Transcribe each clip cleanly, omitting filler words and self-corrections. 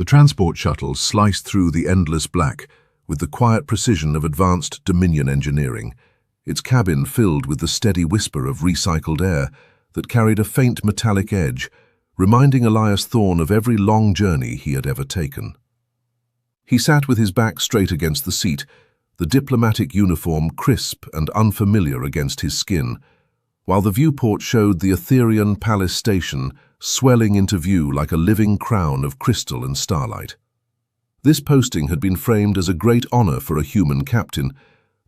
The transport shuttle sliced through the endless black with the quiet precision of advanced Dominion engineering, its cabin filled with the steady whisper of recycled air that carried a faint metallic edge, reminding Elias Thorne of every long journey he had ever taken. He sat with his back straight against the seat, the diplomatic uniform crisp and unfamiliar against his skin, while the viewport showed the Aetherion Palace Station swelling into view like a living crown of crystal and starlight. This posting had been framed as a great honor for a human captain,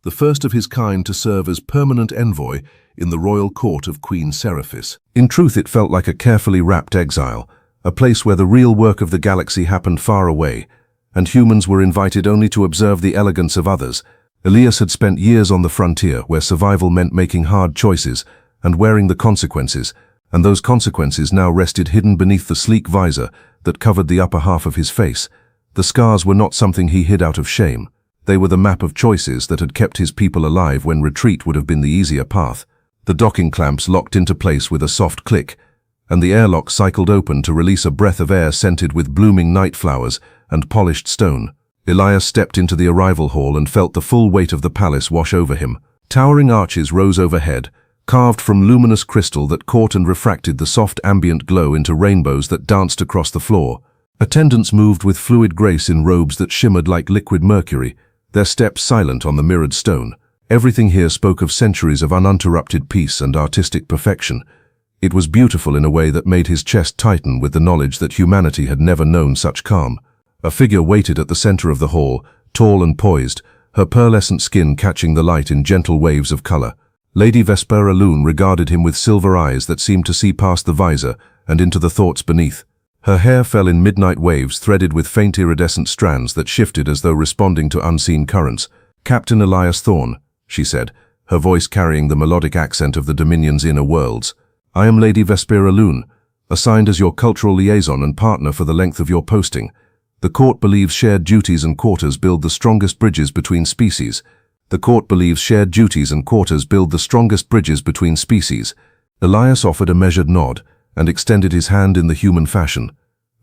the first of his kind to serve as permanent envoy in the royal court of Queen Seraphis. In truth, it felt like a carefully wrapped exile, a place where the real work of the galaxy happened far away, and humans were invited only to observe the elegance of others. Elias had spent years on the frontier, where survival meant making hard choices and wearing the consequences, and those consequences now rested hidden beneath the sleek visor that covered the upper half of his face. The scars were not something he hid out of shame. They were the map of choices that had kept his people alive when retreat would have been the easier path. The docking clamps locked into place with a soft click, and the airlock cycled open to release a breath of air scented with blooming night flowers and polished stone. Elias stepped into the arrival hall and felt the full weight of the palace wash over him. Towering arches rose overhead, carved from luminous crystal that caught and refracted the soft ambient glow into rainbows that danced across the floor. Attendants moved with fluid grace in robes that shimmered like liquid mercury, their steps silent on the mirrored stone. Everything here spoke of centuries of uninterrupted peace and artistic perfection. It was beautiful in a way that made his chest tighten with the knowledge that humanity had never known such calm. A figure waited at the center of the hall, tall and poised, her pearlescent skin catching the light in gentle waves of color. Lady Vespera Lune regarded him with silver eyes that seemed to see past the visor and into the thoughts beneath. Her hair fell in midnight waves threaded with faint iridescent strands that shifted as though responding to unseen currents. "Captain Elias Thorne," she said, her voice carrying the melodic accent of the Dominion's inner worlds. "I am Lady Vespera Lune, assigned as your cultural liaison and partner for the length of your posting. The court believes shared duties and quarters build the strongest bridges between species. The court believes shared duties and quarters build the strongest bridges between species." Elias offered a measured nod and extended his hand in the human fashion.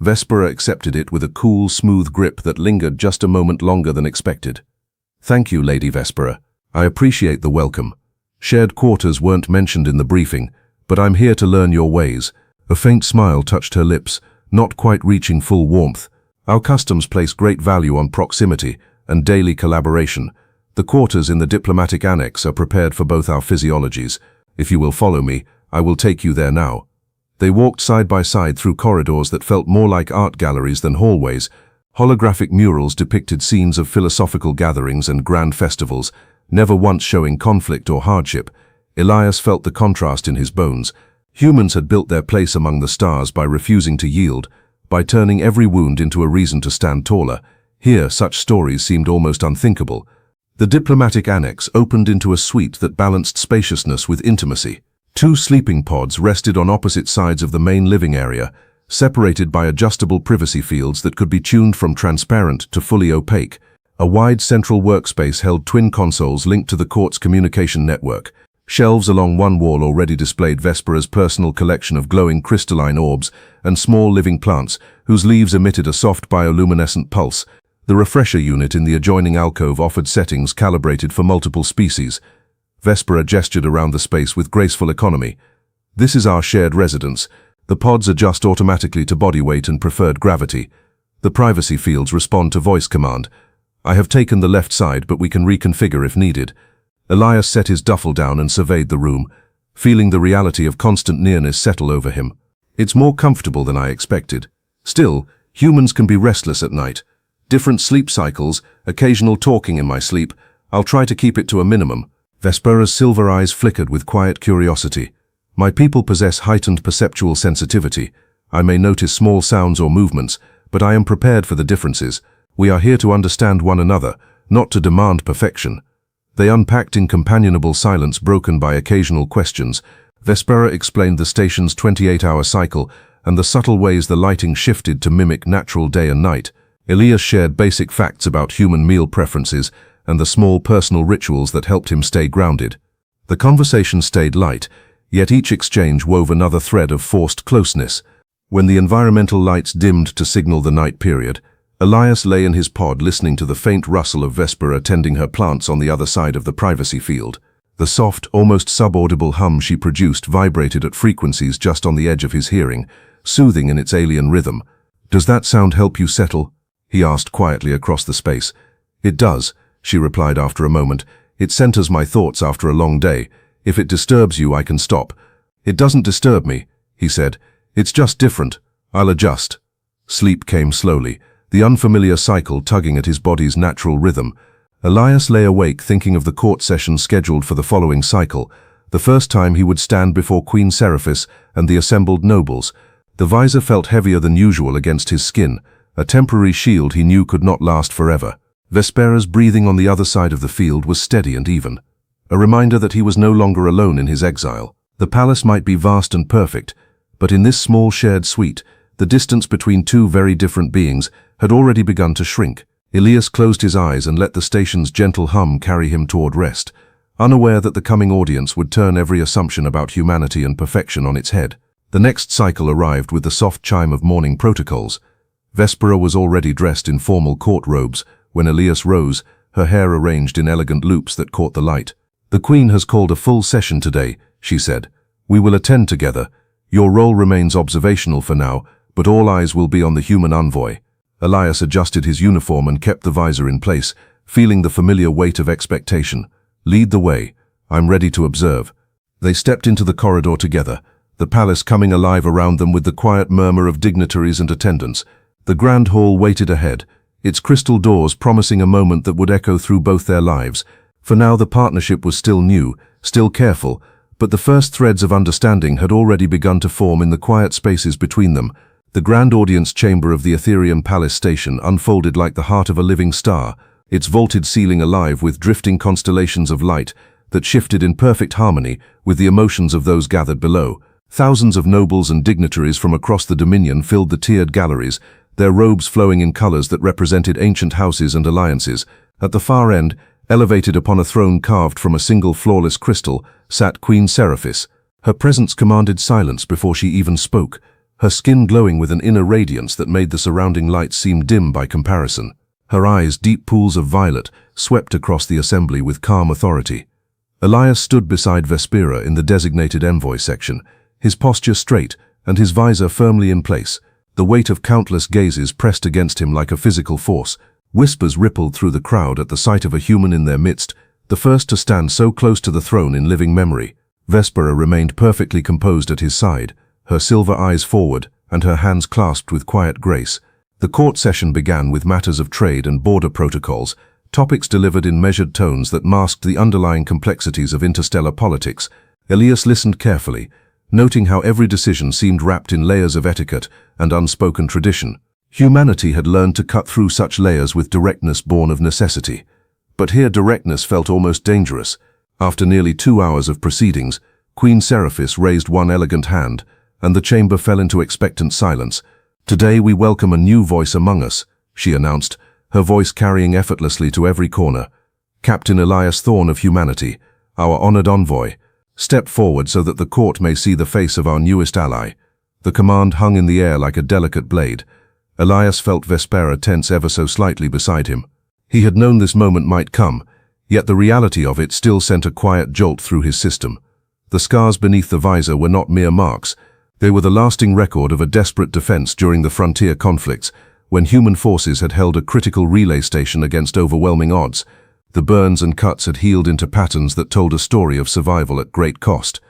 Vespera accepted it with a cool, smooth grip that lingered just a moment longer than expected. "Thank you, Lady Vespera. I appreciate the welcome. Shared quarters weren't mentioned in the briefing, but I'm here to learn your ways." A faint smile touched her lips, not quite reaching full warmth. "Our customs place great value on proximity and daily collaboration. The quarters in the diplomatic annex are prepared for both our physiologies. If you will follow me, I will take you there now." They walked side by side through corridors that felt more like art galleries than hallways. Holographic murals depicted scenes of philosophical gatherings and grand festivals, never once showing conflict or hardship. Elias felt the contrast in his bones. Humans had built their place among the stars by refusing to yield, by turning every wound into a reason to stand taller. Here, such stories seemed almost unthinkable. The diplomatic annex opened into a suite that balanced spaciousness with intimacy. 2 sleeping pods rested on opposite sides of the main living area, separated by adjustable privacy fields that could be tuned from transparent to fully opaque. A wide central workspace held twin consoles linked to the court's communication network. Shelves along one wall already displayed Vespera's personal collection of glowing crystalline orbs and small living plants whose leaves emitted a soft bioluminescent pulse. The refresher unit in the adjoining alcove offered settings calibrated for multiple species. Vespera gestured around the space with graceful economy. "This is our shared residence. The pods adjust automatically to body weight and preferred gravity. The privacy fields respond to voice command. I have taken the left side, but we can reconfigure if needed." Elias set his duffel down and surveyed the room, feeling the reality of constant nearness settle over him. "It's more comfortable than I expected. Still, humans can be restless at night. Different sleep cycles, occasional talking in my sleep. I'll try to keep it to a minimum." Vespera's silver eyes flickered with quiet curiosity. "My people possess heightened perceptual sensitivity. I may notice small sounds or movements, but I am prepared for the differences. We are here to understand one another, not to demand perfection." They unpacked in companionable silence broken by occasional questions. Vespera explained the station's 28-hour cycle and the subtle ways the lighting shifted to mimic natural day and night. Elias shared basic facts about human meal preferences and the small personal rituals that helped him stay grounded. The conversation stayed light, yet each exchange wove another thread of forced closeness. When the environmental lights dimmed to signal the night period, Elias lay in his pod listening to the faint rustle of Vespera tending her plants on the other side of the privacy field. The soft, almost subaudible hum she produced vibrated at frequencies just on the edge of his hearing, soothing in its alien rhythm. "Does that sound help you settle?" he asked quietly across the space. "It does," she replied after a moment. "It centers my thoughts after a long day. If it disturbs you, I can stop." "It doesn't disturb me," he said. "It's just different. I'll adjust." Sleep came slowly, the unfamiliar cycle tugging at his body's natural rhythm. Elias lay awake thinking of the court session scheduled for the following cycle, the first time he would stand before Queen Seraphis and the assembled nobles. The visor felt heavier than usual against his skin, a temporary shield he knew could not last forever. Vespera's breathing on the other side of the field was steady and even, a reminder that he was no longer alone in his exile. The palace might be vast and perfect, but in this small shared suite, the distance between two very different beings had already begun to shrink. Elias closed his eyes and let the station's gentle hum carry him toward rest, unaware that the coming audience would turn every assumption about humanity and perfection on its head. The next cycle arrived with the soft chime of morning protocols. Vespera was already dressed in formal court robes when Elias rose, her hair arranged in elegant loops that caught the light. "The Queen has called a full session today," she said. "We will attend together. Your role remains observational for now, but all eyes will be on the human envoy." Elias adjusted his uniform and kept the visor in place, feeling the familiar weight of expectation. "Lead the way. I'm ready to observe." They stepped into the corridor together, the palace coming alive around them with the quiet murmur of dignitaries and attendants. The grand hall waited ahead, its crystal doors promising a moment that would echo through both their lives. For now the partnership was still new, still careful, but the first threads of understanding had already begun to form in the quiet spaces between them. The grand audience chamber of the Aetherion Palace Station unfolded like the heart of a living star, its vaulted ceiling alive with drifting constellations of light that shifted in perfect harmony with the emotions of those gathered below. Thousands of nobles and dignitaries from across the Dominion filled the tiered galleries, their robes flowing in colors that represented ancient houses and alliances. At the far end, elevated upon a throne carved from a single flawless crystal, sat Queen Seraphis. Her presence commanded silence before she even spoke, her skin glowing with an inner radiance that made the surrounding light seem dim by comparison. Her eyes, deep pools of violet, swept across the assembly with calm authority. Elias stood beside Vespera in the designated envoy section, his posture straight and his visor firmly in place. The weight of countless gazes pressed against him like a physical force. Whispers rippled through the crowd at the sight of a human in their midst, the first to stand so close to the throne in living memory. Vespera remained perfectly composed at his side, her silver eyes forward and her hands clasped with quiet grace. The court session began with matters of trade and border protocols, topics delivered in measured tones that masked the underlying complexities of interstellar politics. Elias listened carefully, noting how every decision seemed wrapped in layers of etiquette and unspoken tradition. Humanity had learned to cut through such layers with directness born of necessity. But here directness felt almost dangerous. After nearly 2 hours of proceedings, Queen Seraphis raised one elegant hand, and the chamber fell into expectant silence. "Today we welcome a new voice among us," she announced, her voice carrying effortlessly to every corner. "Captain Elias Thorne of humanity, our honored envoy. Step forward so that the court may see the face of our newest ally." The command hung in the air like a delicate blade. Elias felt Vespera tense ever so slightly beside him. He had known this moment might come, yet the reality of it still sent a quiet jolt through his system. The scars beneath the visor were not mere marks. They were the lasting record of a desperate defense during the frontier conflicts, when human forces had held a critical relay station against overwhelming odds. The burns and cuts had healed into patterns that told a story of survival at great cost.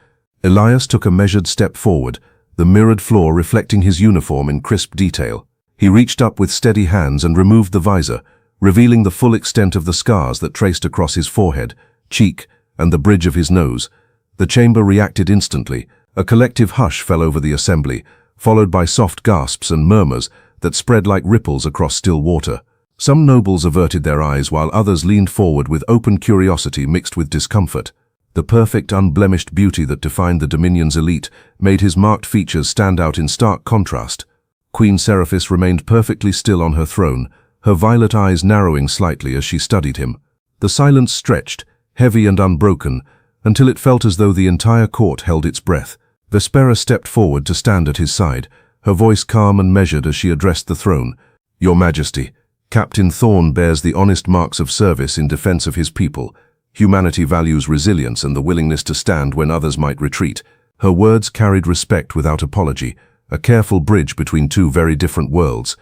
Elias took a measured step forward, the mirrored floor reflecting his uniform in crisp detail. He reached up with steady hands and removed the visor, revealing the full extent of the scars that traced across his forehead, cheek, and the bridge of his nose. The chamber reacted instantly. A collective hush fell over the assembly, followed by soft gasps and murmurs that spread like ripples across still water. Some nobles averted their eyes while others leaned forward with open curiosity mixed with discomfort. The perfect, unblemished beauty that defined the Dominion's elite made his marked features stand out in stark contrast. Queen Seraphis remained perfectly still on her throne, her violet eyes narrowing slightly as she studied him. The silence stretched, heavy and unbroken, until it felt as though the entire court held its breath. Vespera stepped forward to stand at his side, her voice calm and measured as she addressed the throne. "Your Majesty, Captain Thorne bears the honest marks of service in defense of his people. Humanity values resilience and the willingness to stand when others might retreat." Her words carried respect without apology, a careful bridge between two very different worlds.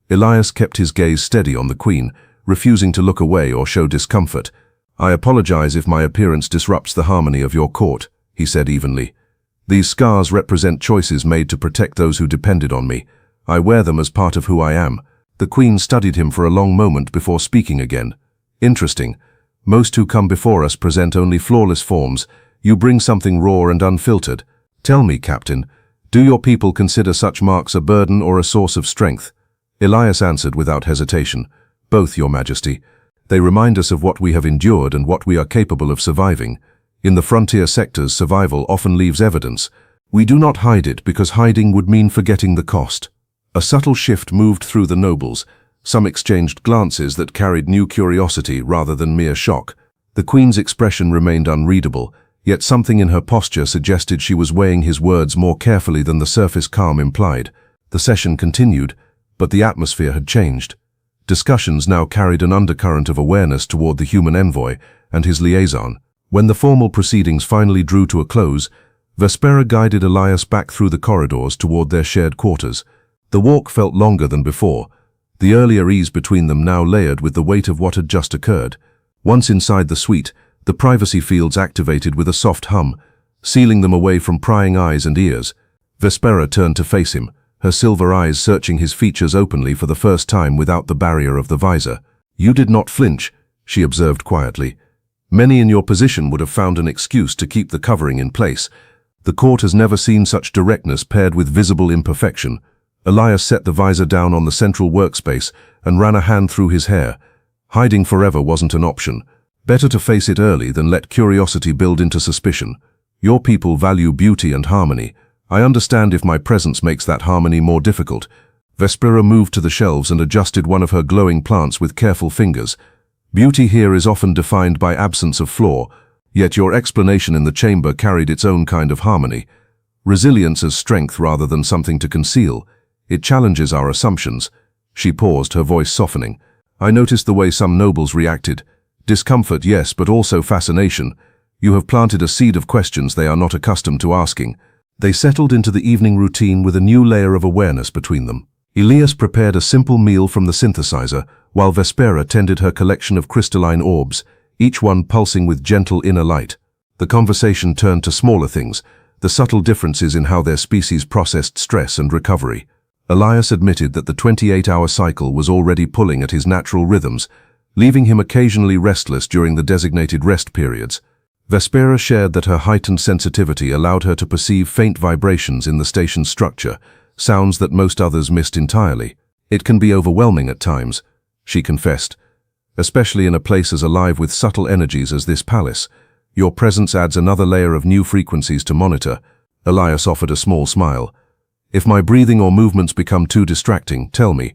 Elias kept his gaze steady on the Queen, refusing to look away or show discomfort. "I apologize if my appearance disrupts the harmony of your court," he said evenly. "These scars represent choices made to protect those who depended on me. I wear them as part of who I am." The Queen studied him for a long moment before speaking again. "Interesting. Most who come before us present only flawless forms. You bring something raw and unfiltered. Tell me, Captain, do your people consider such marks a burden or a source of strength?" Elias answered without hesitation. "Both, Your Majesty. They remind us of what we have endured and what we are capable of surviving. In the frontier sectors, survival often leaves evidence. We do not hide it because hiding would mean forgetting the cost." A subtle shift moved through the nobles. Some exchanged glances that carried new curiosity rather than mere shock. The Queen's expression remained unreadable, yet something in her posture suggested she was weighing his words more carefully than the surface calm implied. The session continued, but the atmosphere had changed. Discussions now carried an undercurrent of awareness toward the human envoy and his liaison. When the formal proceedings finally drew to a close, Vespera guided Elias back through the corridors toward their shared quarters. The walk felt longer than before, the earlier ease between them now layered with the weight of what had just occurred. Once inside the suite, the privacy fields activated with a soft hum, sealing them away from prying eyes and ears. Vespera turned to face him, her silver eyes searching his features openly for the first time without the barrier of the visor. "You did not flinch," she observed quietly. "Many in your position would have found an excuse to keep the covering in place. The court has never seen such directness paired with visible imperfection." Elias set the visor down on the central workspace and ran a hand through his hair. Hiding forever wasn't an option. Better to face it early than let curiosity build into suspicion. "Your people value beauty and harmony. I understand if my presence makes that harmony more difficult." Vespera moved to the shelves and adjusted one of her glowing plants with careful fingers. "Beauty here is often defined by absence of flaw, yet your explanation in the chamber carried its own kind of harmony. Resilience as strength rather than something to conceal. It challenges our assumptions." She paused, her voice softening. "I noticed the way some nobles reacted. Discomfort, yes, but also fascination. You have planted a seed of questions they are not accustomed to asking." They settled into the evening routine with a new layer of awareness between them. Elias prepared a simple meal from the synthesizer, while Vespera tended her collection of crystalline orbs, each one pulsing with gentle inner light. The conversation turned to smaller things, the subtle differences in how their species processed stress and recovery. Elias admitted that the 28-hour cycle was already pulling at his natural rhythms, leaving him occasionally restless during the designated rest periods. Vespera shared that her heightened sensitivity allowed her to perceive faint vibrations in the station's structure, sounds that most others missed entirely. "It can be overwhelming at times," she confessed, "especially in a place as alive with subtle energies as this palace. Your presence adds another layer of new frequencies to monitor." Elias offered a small smile. "If my breathing or movements become too distracting, tell me.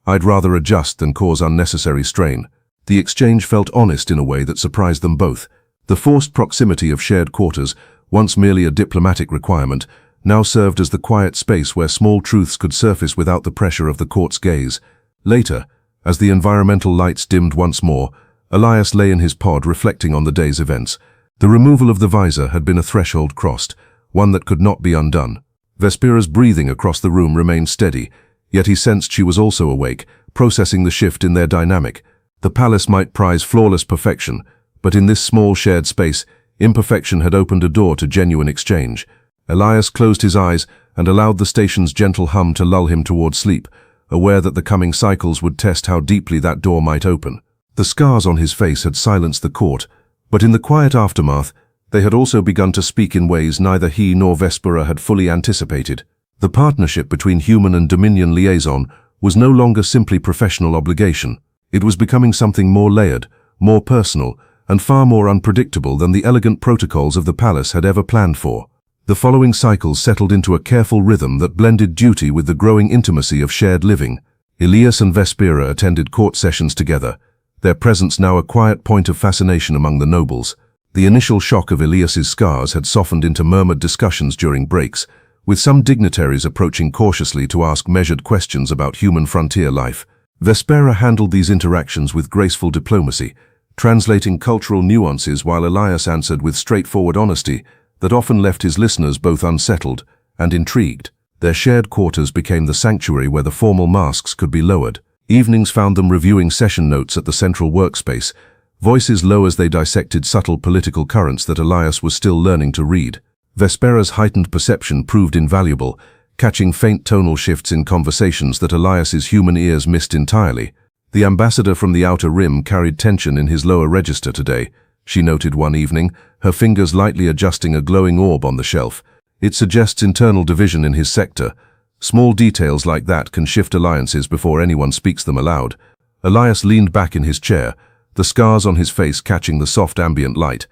I'd rather adjust than cause unnecessary strain." The exchange felt honest in a way that surprised them both. The forced proximity of shared quarters, once merely a diplomatic requirement, now served as the quiet space where small truths could surface without the pressure of the court's gaze. Later, as the environmental lights dimmed once more, Elias lay in his pod reflecting on the day's events. The removal of the visor had been a threshold crossed, one that could not be undone. Vespera's breathing across the room remained steady, yet he sensed she was also awake, processing the shift in their dynamic. The palace might prize flawless perfection, but in this small shared space, imperfection had opened a door to genuine exchange. Elias closed his eyes and allowed the station's gentle hum to lull him toward sleep, aware that the coming cycles would test how deeply that door might open. The scars on his face had silenced the court, but in the quiet aftermath, they had also begun to speak in ways neither he nor Vespera had fully anticipated. The partnership between human and Dominion liaison was no longer simply professional obligation. It was becoming something more layered, more personal, and far more unpredictable than the elegant protocols of the palace had ever planned for. The following cycles settled into a careful rhythm that blended duty with the growing intimacy of shared living. Elias and Vespera attended court sessions together, their presence now a quiet point of fascination among the nobles. The initial shock of Elias's scars had softened into murmured discussions during breaks, with some dignitaries approaching cautiously to ask measured questions about human frontier life. Vespera handled these interactions with graceful diplomacy, translating cultural nuances while Elias answered with straightforward honesty that often left his listeners both unsettled and intrigued. Their shared quarters became the sanctuary where the formal masks could be lowered. Evenings found them reviewing session notes at the central workspace, voices low as they dissected subtle political currents that Elias was still learning to read. Vespera's heightened perception proved invaluable, catching faint tonal shifts in conversations that Elias's human ears missed entirely. The ambassador from the Outer Rim carried tension in his lower register today, she noted one evening, her fingers lightly adjusting a glowing orb on the shelf. It suggests internal division in his sector. Small details like that can shift alliances before anyone speaks them aloud. Elias leaned back in his chair, the scars on his face catching the soft ambient light.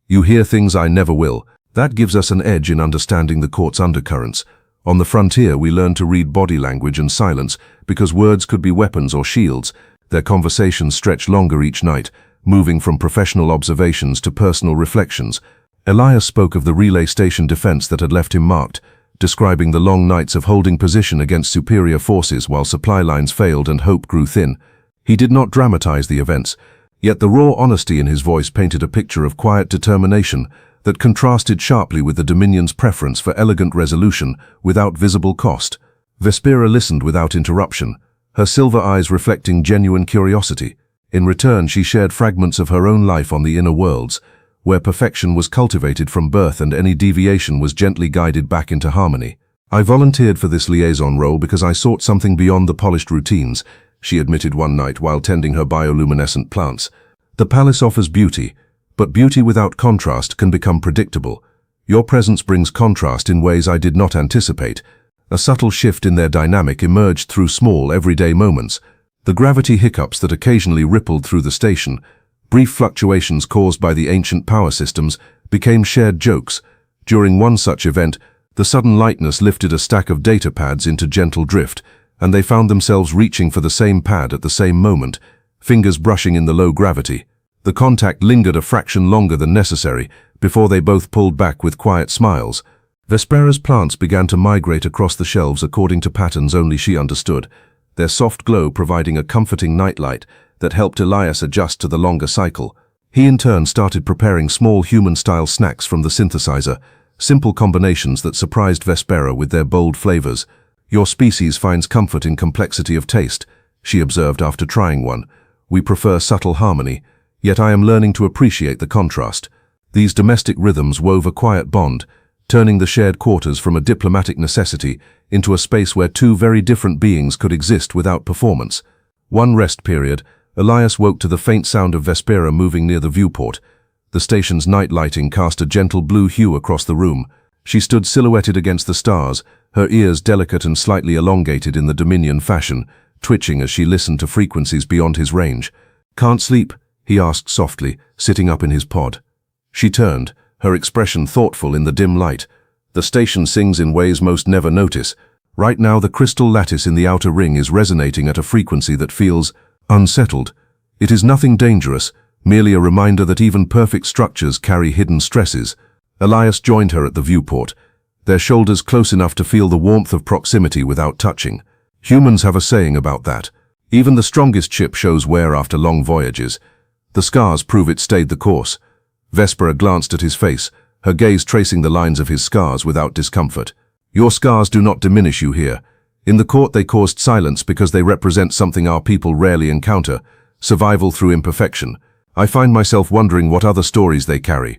You hear things I never will. That gives us an edge in understanding the court's undercurrents. On the frontier, we learn to read body language and silence because words could be weapons or shields. Their conversations stretch longer each night, moving from professional observations to personal reflections. Elias spoke of the relay station defense that had left him marked, describing the long nights of holding position against superior forces while supply lines failed and hope grew thin. He did not dramatize the events, yet the raw honesty in his voice painted a picture of quiet determination that contrasted sharply with the Dominion's preference for elegant resolution without visible cost. Vespera listened without interruption, her silver eyes reflecting genuine curiosity. In return, she shared fragments of her own life on the inner worlds, where perfection was cultivated from birth and any deviation was gently guided back into harmony. I volunteered for this liaison role because I sought something beyond the polished routines, she admitted one night while tending her bioluminescent plants. The palace offers beauty, but beauty without contrast can become predictable. Your presence brings contrast in ways I did not anticipate. A subtle shift in their dynamic emerged through small, everyday moments. The gravity hiccups that occasionally rippled through the station, brief fluctuations caused by the ancient power systems, became shared jokes. During one such event, the sudden lightness lifted a stack of data pads into gentle drift, and they found themselves reaching for the same pad at the same moment, fingers brushing in the low gravity. The contact lingered a fraction longer than necessary before they both pulled back with quiet smiles. Vespera's plants began to migrate across the shelves according to patterns only she understood, their soft glow providing a comforting nightlight that helped Elias adjust to the longer cycle. He in turn started preparing small human-style snacks from the synthesizer, simple combinations that surprised Vespera with their bold flavors. Your species finds comfort in complexity of taste, she observed after trying one. We prefer subtle harmony. Yet I am learning to appreciate the contrast. These domestic rhythms wove a quiet bond, turning the shared quarters from a diplomatic necessity into a space where two very different beings could exist without performance. One rest period, Elias woke to the faint sound of Vespera moving near the viewport. The station's night lighting cast a gentle blue hue across the room. She stood silhouetted against the stars, her ears delicate and slightly elongated in the Dominion fashion, twitching as she listened to frequencies beyond his range. "Can't sleep?" he asked softly, sitting up in his pod. She turned, her expression thoughtful in the dim light. The station sings in ways most never notice. Right now the crystal lattice in the outer ring is resonating at a frequency that feels unsettled. It is nothing dangerous, merely a reminder that even perfect structures carry hidden stresses. Elias joined her at the viewport, their shoulders close enough to feel the warmth of proximity without touching. Humans have a saying about that. Even the strongest ship shows wear after long voyages. The scars prove it stayed the course. Vespera glanced at his face, her gaze tracing the lines of his scars without discomfort. Your scars do not diminish you here. In the court they caused silence because they represent something our people rarely encounter, survival through imperfection. I find myself wondering what other stories they carry.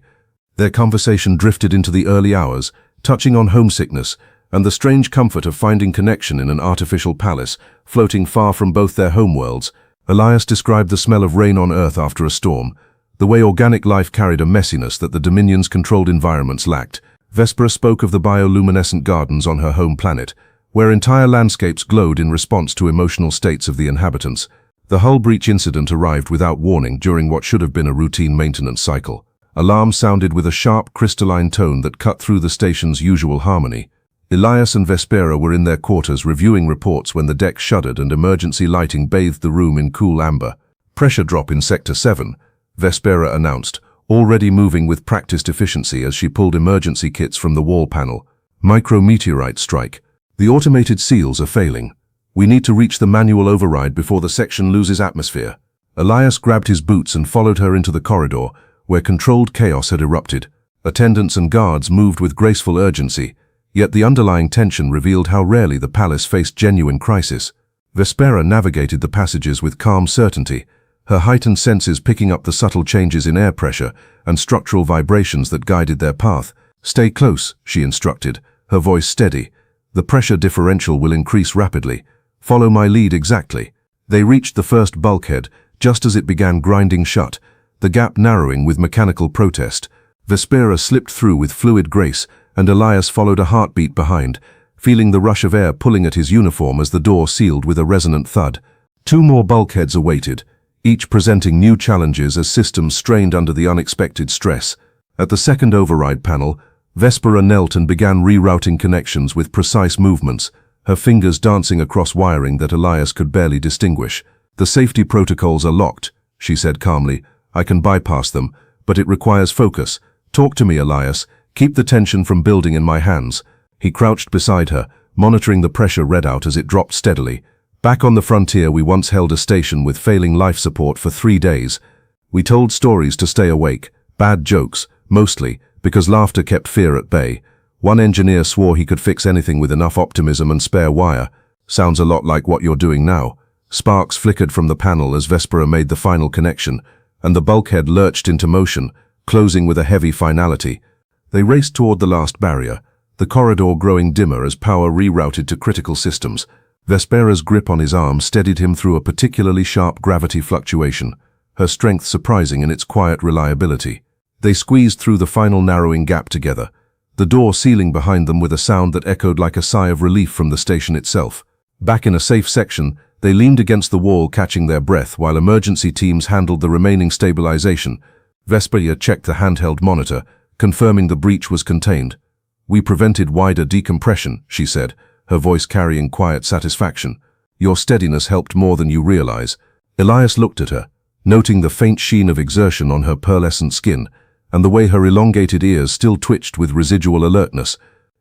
Their conversation drifted into the early hours, touching on homesickness and the strange comfort of finding connection in an artificial palace, floating far from both their homeworlds. Elias described the smell of rain on Earth after a storm, the way organic life carried a messiness that the Dominion's controlled environments lacked. Vespera spoke of the bioluminescent gardens on her home planet, where entire landscapes glowed in response to emotional states of the inhabitants. The hull breach incident arrived without warning during what should have been a routine maintenance cycle. Alarms sounded with a sharp, crystalline tone that cut through the station's usual harmony. Elias and Vespera were in their quarters reviewing reports when the deck shuddered and emergency lighting bathed the room in cool amber. "Pressure drop in Sector 7, Vespera announced, already moving with practiced efficiency as she pulled emergency kits from the wall panel. Micrometeorite strike. The automated seals are failing. We need to reach the manual override before the section loses atmosphere. Elias grabbed his boots and followed her into the corridor, where controlled chaos had erupted. Attendants and guards moved with graceful urgency, yet the underlying tension revealed how rarely the palace faced genuine crisis. Vespera navigated the passages with calm certainty, her heightened senses picking up the subtle changes in air pressure and structural vibrations that guided their path. "Stay close," she instructed, her voice steady. "The pressure differential will increase rapidly. Follow my lead exactly." They reached the first bulkhead, just as it began grinding shut, the gap narrowing with mechanical protest. Vespera slipped through with fluid grace, and Elias followed a heartbeat behind, feeling the rush of air pulling at his uniform as the door sealed with a resonant thud. 2 more bulkheads awaited, each presenting new challenges as systems strained under the unexpected stress. At the second override panel, Vespera knelt and began rerouting connections with precise movements, her fingers dancing across wiring that Elias could barely distinguish. "The safety protocols are locked," she said calmly. "I can bypass them, but it requires focus. Talk to me, Elias. Keep the tension from building in my hands." He crouched beside her, monitoring the pressure readout as it dropped steadily. "Back on the frontier, we once held a station with failing life support for 3 days. We told stories to stay awake, bad jokes, mostly, because laughter kept fear at bay. One engineer swore he could fix anything with enough optimism and spare wire. Sounds a lot like what you're doing now." Sparks flickered from the panel as Vespera made the final connection, and the bulkhead lurched into motion, closing with a heavy finality. They raced toward the last barrier, the corridor growing dimmer as power rerouted to critical systems. Vespera's grip on his arm steadied him through a particularly sharp gravity fluctuation, her strength surprising in its quiet reliability. They squeezed through the final narrowing gap together, the door sealing behind them with a sound that echoed like a sigh of relief from the station itself. Back in a safe section, they leaned against the wall, catching their breath while emergency teams handled the remaining stabilization. Vespera checked the handheld monitor, confirming the breach was contained. "We prevented wider decompression," she said, her voice carrying quiet satisfaction. "Your steadiness helped more than you realize." Elias looked at her, noting the faint sheen of exertion on her pearlescent skin, and the way her elongated ears still twitched with residual alertness.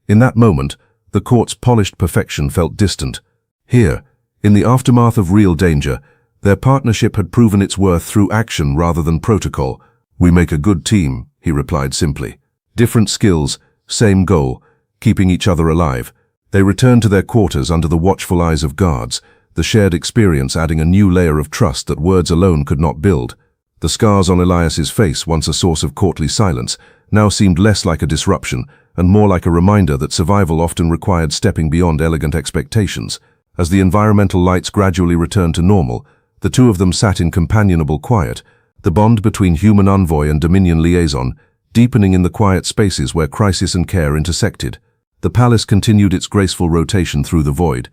In that moment, the court's polished perfection felt distant. Here, in the aftermath of real danger, their partnership had proven its worth through action rather than protocol. "We make a good team," he replied simply. Different skills, same goal, keeping each other alive. They returned to their quarters under the watchful eyes of guards, the shared experience adding a new layer of trust that words alone could not build. The scars on Elias's face, once a source of courtly silence, now seemed less like a disruption and more like a reminder that survival often required stepping beyond elegant expectations. As the environmental lights gradually returned to normal, the two of them sat in companionable quiet, the bond between human envoy and Dominion liaison deepening in the quiet spaces where crisis and care intersected. The palace continued its graceful rotation through the void,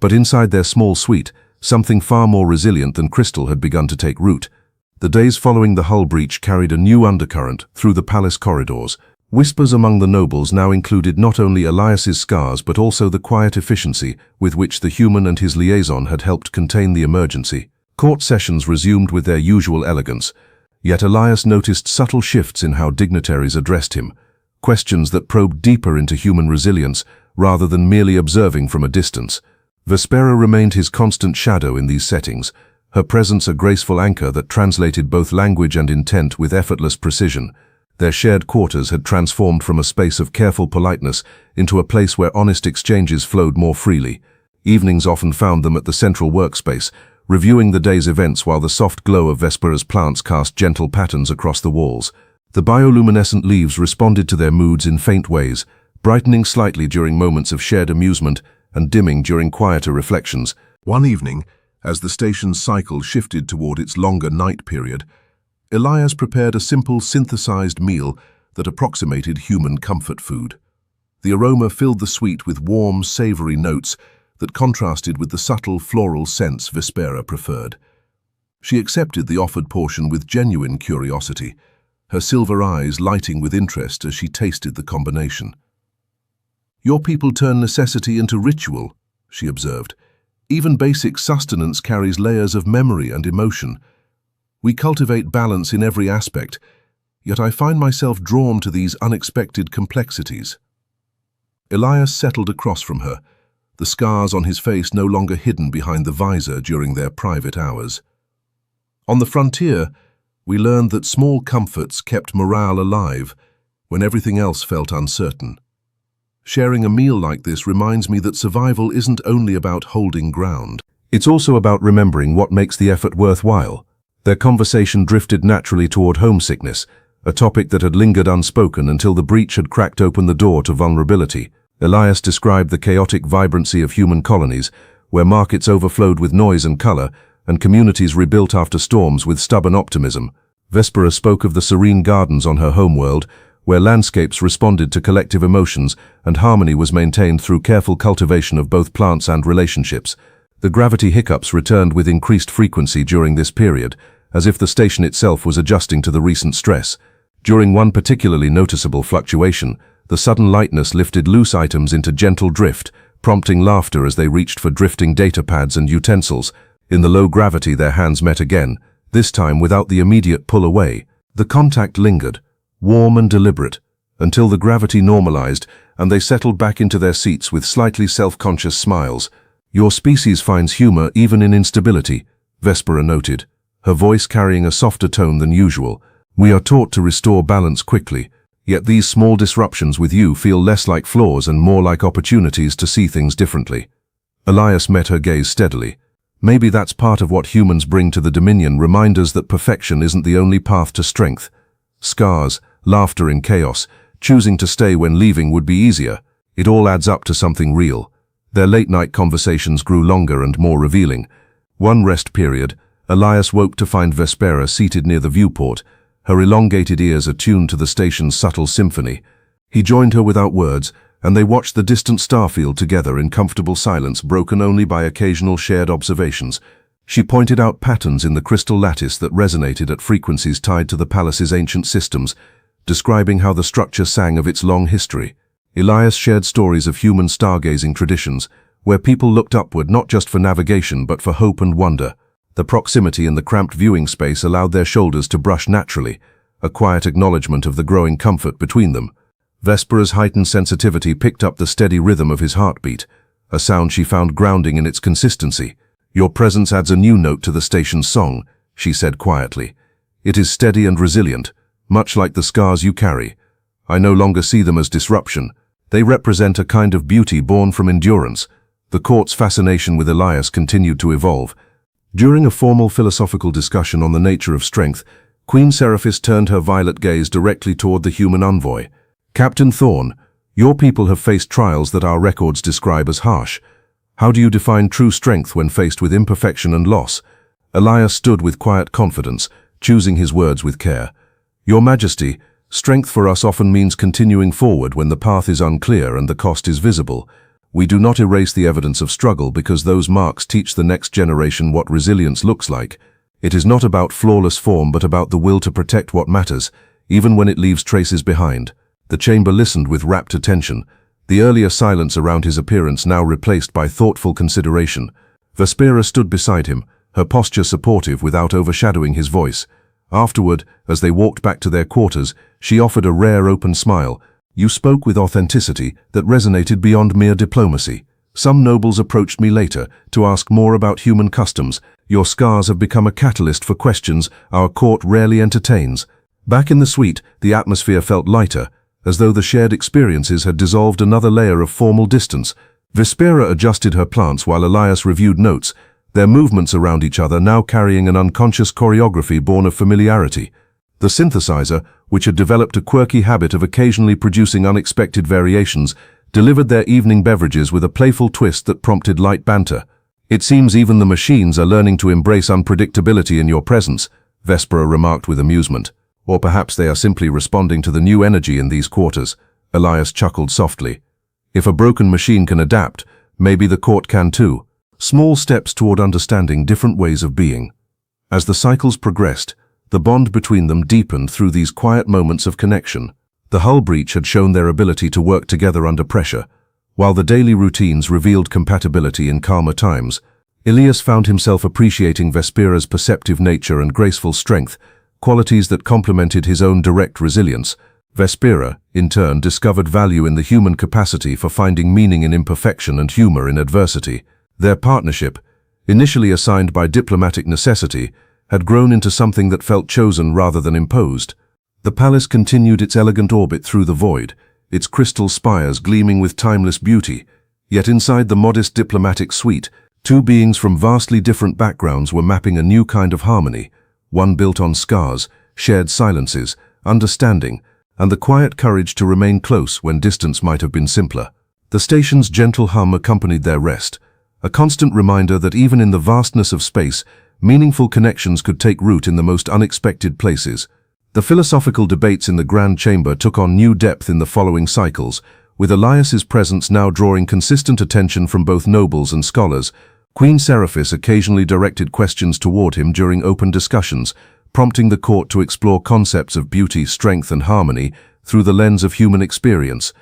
but inside their small suite, something far more resilient than crystal had begun to take root. The days following the hull breach carried a new undercurrent through the palace corridors. Whispers among the nobles now included not only Elias's scars but also the quiet efficiency with which the human and his liaison had helped contain the emergency. Court sessions resumed with their usual elegance, yet Elias noticed subtle shifts in how dignitaries addressed him, questions that probed deeper into human resilience rather than merely observing from a distance. Vespera remained his constant shadow in these settings, her presence a graceful anchor that translated both language and intent with effortless precision. Their shared quarters had transformed from a space of careful politeness into a place where honest exchanges flowed more freely. Evenings often found them at the central workspace, reviewing the day's events while the soft glow of Vespera's plants cast gentle patterns across the walls. The bioluminescent leaves responded to their moods in faint ways, brightening slightly during moments of shared amusement and dimming during quieter reflections. One evening, as the station's cycle shifted toward its longer night period, Elias prepared a simple synthesized meal that approximated human comfort food. The aroma filled the suite with warm, savory notes that contrasted with the subtle floral scents Vespera preferred. She accepted the offered portion with genuine curiosity, her silver eyes lighting with interest as she tasted the combination. "Your people turn necessity into ritual," she observed. "Even basic sustenance carries layers of memory and emotion. We cultivate balance in every aspect, yet I find myself drawn to these unexpected complexities." Elias settled across from her, the scars on his face no longer hidden behind the visor during their private hours. On the frontier, we learned that small comforts kept morale alive when everything else felt uncertain. Sharing a meal like this reminds me that survival isn't only about holding ground. It's also about remembering what makes the effort worthwhile. Their conversation drifted naturally toward homesickness, a topic that had lingered unspoken until the breach had cracked open the door to vulnerability. Elias described the chaotic vibrancy of human colonies, where markets overflowed with noise and color, and communities rebuilt after storms with stubborn optimism. Vespera spoke of the serene gardens on her homeworld, where landscapes responded to collective emotions and harmony was maintained through careful cultivation of both plants and relationships. The gravity hiccups returned with increased frequency during this period, as if the station itself was adjusting to the recent stress. During one particularly noticeable fluctuation, the sudden lightness lifted loose items into gentle drift, prompting laughter as they reached for drifting data pads and utensils. In the low gravity, their hands met again, this time without the immediate pull away. The contact lingered, warm and deliberate, until the gravity normalized and they settled back into their seats with slightly self-conscious smiles. "Your species finds humor even in instability," Vespera noted, her voice carrying a softer tone than usual. "We are taught to restore balance quickly, yet these small disruptions with you feel less like flaws and more like opportunities to see things differently." Elias met her gaze steadily. "Maybe that's part of what humans bring to the Dominion, reminders that perfection isn't the only path to strength. Scars, laughter in chaos, choosing to stay when leaving would be easier. It all adds up to something real." Their late-night conversations grew longer and more revealing. One rest period, Elias woke to find Vespera seated near the viewport, her elongated ears attuned to the station's subtle symphony. He joined her without words, and they watched the distant starfield together in comfortable silence broken only by occasional shared observations. She pointed out patterns in the crystal lattice that resonated at frequencies tied to the palace's ancient systems, describing how the structure sang of its long history. Elias shared stories of human stargazing traditions, where people looked upward not just for navigation but for hope and wonder. The proximity and the cramped viewing space allowed their shoulders to brush naturally, a quiet acknowledgement of the growing comfort between them. Vespera's heightened sensitivity picked up the steady rhythm of his heartbeat, a sound she found grounding in its consistency. "Your presence adds a new note to the station's song," she said quietly. "It is steady and resilient, much like the scars you carry. I no longer see them as disruption. They represent a kind of beauty born from endurance." The court's fascination with Elias continued to evolve. During a formal philosophical discussion on the nature of strength, Queen Seraphis turned her violet gaze directly toward the human envoy. "Captain Thorne, your people have faced trials that our records describe as harsh. How do you define true strength when faced with imperfection and loss?" Elias stood with quiet confidence, choosing his words with care. "Your Majesty, strength for us often means continuing forward when the path is unclear and the cost is visible. We do not erase the evidence of struggle because those marks teach the next generation what resilience looks like. It is not about flawless form but about the will to protect what matters, even when it leaves traces behind." The chamber listened with rapt attention, the earlier silence around his appearance now replaced by thoughtful consideration. Vespera stood beside him, her posture supportive without overshadowing his voice. Afterward, as they walked back to their quarters, she offered a rare open smile. "You spoke with authenticity that resonated beyond mere diplomacy. Some nobles approached me later to ask more about human customs. Your scars have become a catalyst for questions our court rarely entertains." Back in the suite, the atmosphere felt lighter, as though the shared experiences had dissolved another layer of formal distance. Vespera adjusted her plants while Elias reviewed notes, their movements around each other now carrying an unconscious choreography born of familiarity. The synthesizer, which had developed a quirky habit of occasionally producing unexpected variations, delivered their evening beverages with a playful twist that prompted light banter. "It seems even the machines are learning to embrace unpredictability in your presence," Vespera remarked with amusement. "Or perhaps they are simply responding to the new energy in these quarters." Elias chuckled softly. "If a broken machine can adapt, maybe the court can too." Small steps toward understanding different ways of being. As the cycles progressed, the bond between them deepened through these quiet moments of connection. The hull breach had shown their ability to work together under pressure, while the daily routines revealed compatibility in calmer times. Elias found himself appreciating Vespera's perceptive nature and graceful strength, qualities that complemented his own direct resilience. Vespera, in turn, discovered value in the human capacity for finding meaning in imperfection and humor in adversity. Their partnership, initially assigned by diplomatic necessity, had grown into something that felt chosen rather than imposed. The palace continued its elegant orbit through the void, its crystal spires gleaming with timeless beauty. Yet inside the modest diplomatic suite, two beings from vastly different backgrounds were mapping a new kind of harmony, one built on scars, shared silences, understanding, and the quiet courage to remain close when distance might have been simpler. The station's gentle hum accompanied their rest, a constant reminder that even in the vastness of space, meaningful connections could take root in the most unexpected places. The philosophical debates in the Grand Chamber took on new depth in the following cycles, with Elias's presence now drawing consistent attention from both nobles and scholars. Queen Seraphis occasionally directed questions toward him during open discussions, prompting the court to explore concepts of beauty, strength, and harmony through the lens of human experience.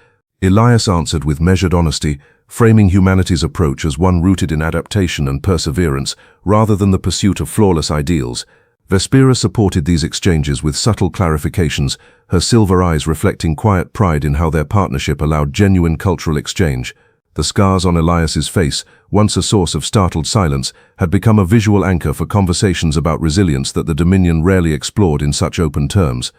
Elias answered with measured honesty, framing humanity's approach as one rooted in adaptation and perseverance, rather than the pursuit of flawless ideals. Vespera supported these exchanges with subtle clarifications, her silver eyes reflecting quiet pride in how their partnership allowed genuine cultural exchange. The scars on Elias's face, once a source of startled silence, had become a visual anchor for conversations about resilience that the Dominion rarely explored in such open terms.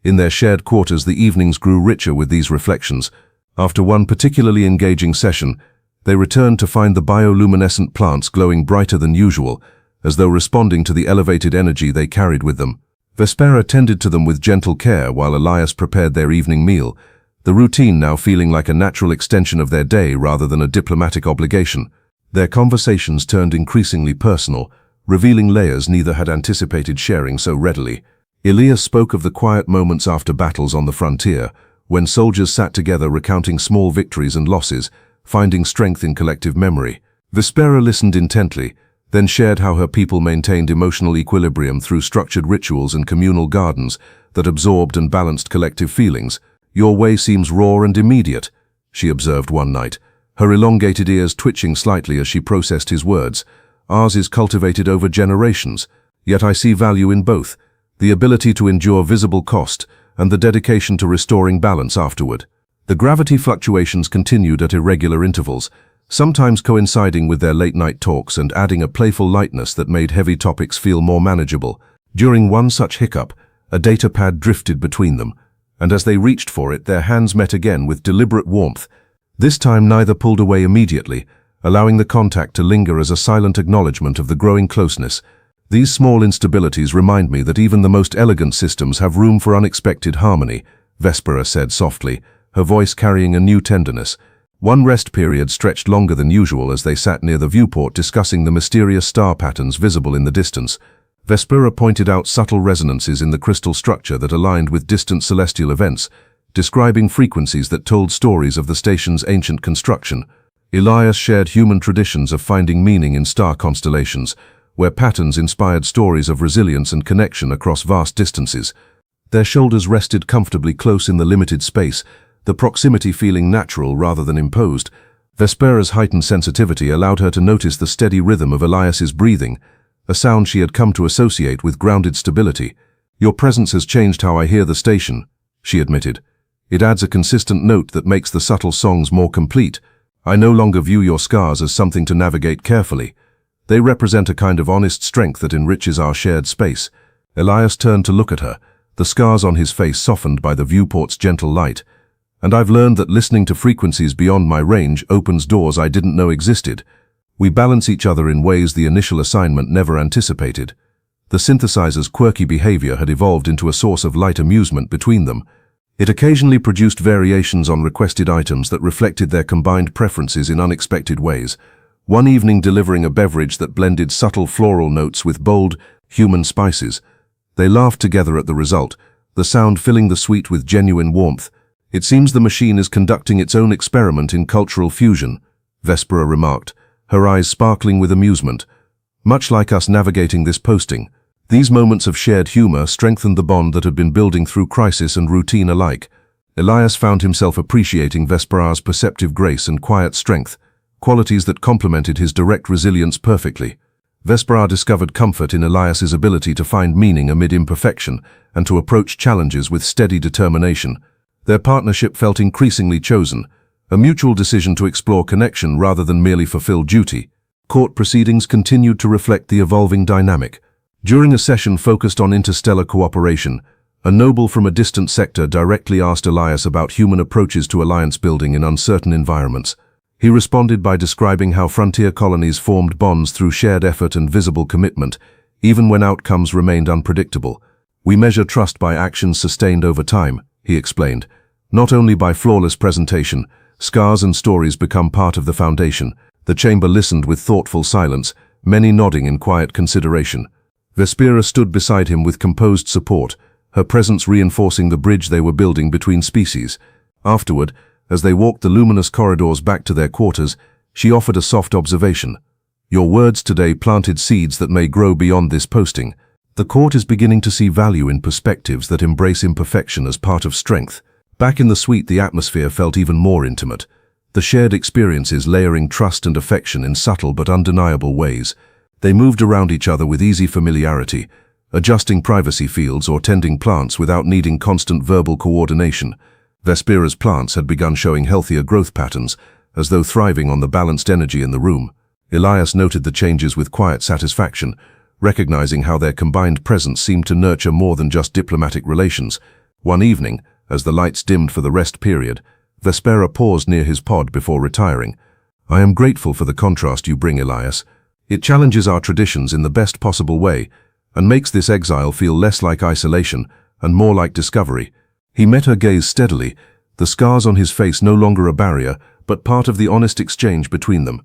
In their shared quarters, the evenings grew richer with these reflections. After one particularly engaging session, they returned to find the bioluminescent plants glowing brighter than usual, as though responding to the elevated energy they carried with them. Vespera tended to them with gentle care while Elias prepared their evening meal, the routine now feeling like a natural extension of their day rather than a diplomatic obligation. Their conversations turned increasingly personal, revealing layers neither had anticipated sharing so readily. Elias spoke of the quiet moments after battles on the frontier, when soldiers sat together recounting small victories and losses, finding strength in collective memory. Vespera listened intently, then shared how her people maintained emotional equilibrium through structured rituals and communal gardens that absorbed and balanced collective feelings. "Your way seems raw and immediate," she observed one night, her elongated ears twitching slightly as she processed his words. "Ours is cultivated over generations, yet I see value in both, the ability to endure visible cost and the dedication to restoring balance afterward." The gravity fluctuations continued at irregular intervals, sometimes coinciding with their late-night talks and adding a playful lightness that made heavy topics feel more manageable. During one such hiccup, a data pad drifted between them, and as they reached for it, their hands met again with deliberate warmth. This time neither pulled away immediately, allowing the contact to linger as a silent acknowledgement of the growing closeness. "These small instabilities remind me that even the most elegant systems have room for unexpected harmony," Vespera said softly, her voice carrying a new tenderness. One rest period stretched longer than usual as they sat near the viewport discussing the mysterious star patterns visible in the distance. Vespera pointed out subtle resonances in the crystal structure that aligned with distant celestial events, describing frequencies that told stories of the station's ancient construction. Elias shared human traditions of finding meaning in star constellations, where patterns inspired stories of resilience and connection across vast distances. Their shoulders rested comfortably close in the limited space, the proximity feeling natural rather than imposed. Vespera's heightened sensitivity allowed her to notice the steady rhythm of Elias's breathing, a sound she had come to associate with grounded stability. "Your presence has changed how I hear the station," she admitted. "It adds a consistent note that makes the subtle songs more complete. I no longer view your scars as something to navigate carefully. They represent a kind of honest strength that enriches our shared space." Elias turned to look at her, the scars on his face softened by the viewport's gentle light. "And I've learned that listening to frequencies beyond my range opens doors I didn't know existed. We balance each other in ways the initial assignment never anticipated." The synthesizer's quirky behavior had evolved into a source of light amusement between them. It occasionally produced variations on requested items that reflected their combined preferences in unexpected ways. One evening delivering a beverage that blended subtle floral notes with bold, human spices. They laughed together at the result, the sound filling the suite with genuine warmth. "It seems the machine is conducting its own experiment in cultural fusion," Vespera remarked, her eyes sparkling with amusement. "Much like us navigating this posting." These moments of shared humor strengthened the bond that had been building through crisis and routine alike. Elias found himself appreciating Vespera's perceptive grace and quiet strength, qualities that complemented his direct resilience perfectly. Vespera discovered comfort in Elias's ability to find meaning amid imperfection and to approach challenges with steady determination. Their partnership felt increasingly chosen, a mutual decision to explore connection rather than merely fulfill duty. Court proceedings continued to reflect the evolving dynamic. During a session focused on interstellar cooperation, a noble from a distant sector directly asked Elias about human approaches to alliance building in uncertain environments. He responded by describing how frontier colonies formed bonds through shared effort and visible commitment, even when outcomes remained unpredictable. "We measure trust by actions sustained over time," he explained. "Not only by flawless presentation, scars and stories become part of the foundation." The chamber listened with thoughtful silence, many nodding in quiet consideration. Vespera stood beside him with composed support, her presence reinforcing the bridge they were building between species. Afterward, as they walked the luminous corridors back to their quarters, she offered a soft observation. "Your words today planted seeds that may grow beyond this posting. The court is beginning to see value in perspectives that embrace imperfection as part of strength." Back in the suite, the atmosphere felt even more intimate. The shared experiences layering trust and affection in subtle but undeniable ways. They moved around each other with easy familiarity, adjusting privacy fields or tending plants without needing constant verbal coordination. Vespera's plants had begun showing healthier growth patterns, as though thriving on the balanced energy in the room. Elias noted the changes with quiet satisfaction, recognizing how their combined presence seemed to nurture more than just diplomatic relations. One evening, as the lights dimmed for the rest period, Vespera paused near his pod before retiring. "I am grateful for the contrast you bring, Elias. It challenges our traditions in the best possible way, and makes this exile feel less like isolation and more like discovery." He met her gaze steadily, the scars on his face no longer a barrier, but part of the honest exchange between them.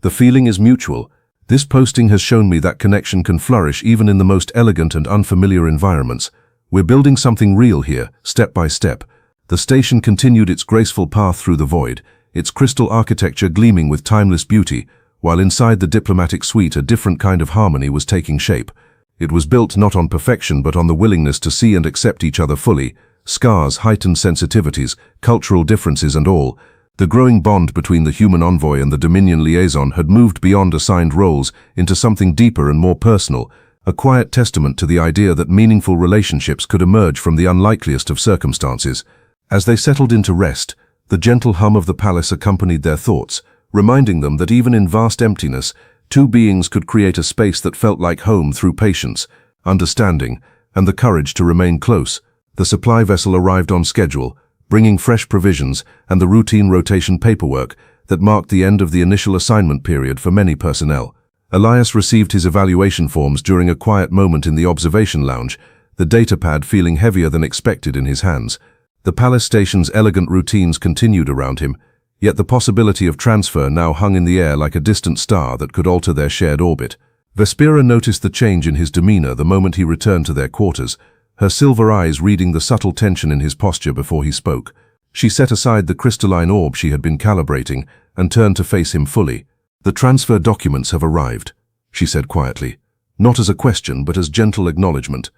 "The feeling is mutual. This posting has shown me that connection can flourish even in the most elegant and unfamiliar environments. We're building something real here, step by step." The station continued its graceful path through the void, its crystal architecture gleaming with timeless beauty, while inside the diplomatic suite a different kind of harmony was taking shape. It was built not on perfection but on the willingness to see and accept each other fully. Scars, heightened sensitivities, cultural differences and all. The growing bond between the human envoy and the Dominion liaison had moved beyond assigned roles into something deeper and more personal, a quiet testament to the idea that meaningful relationships could emerge from the unlikeliest of circumstances. As they settled into rest, the gentle hum of the palace accompanied their thoughts, reminding them that even in vast emptiness, two beings could create a space that felt like home through patience, understanding, and the courage to remain close. The supply vessel arrived on schedule, bringing fresh provisions and the routine rotation paperwork that marked the end of the initial assignment period for many personnel. Elias received his evaluation forms during a quiet moment in the observation lounge, the datapad feeling heavier than expected in his hands. The palace station's elegant routines continued around him, yet the possibility of transfer now hung in the air like a distant star that could alter their shared orbit. Vespera noticed the change in his demeanor the moment he returned to their quarters, her silver eyes reading the subtle tension in his posture before he spoke. She set aside the crystalline orb she had been calibrating and turned to face him fully. "The transfer documents have arrived," she said quietly, not as a question but as gentle acknowledgement.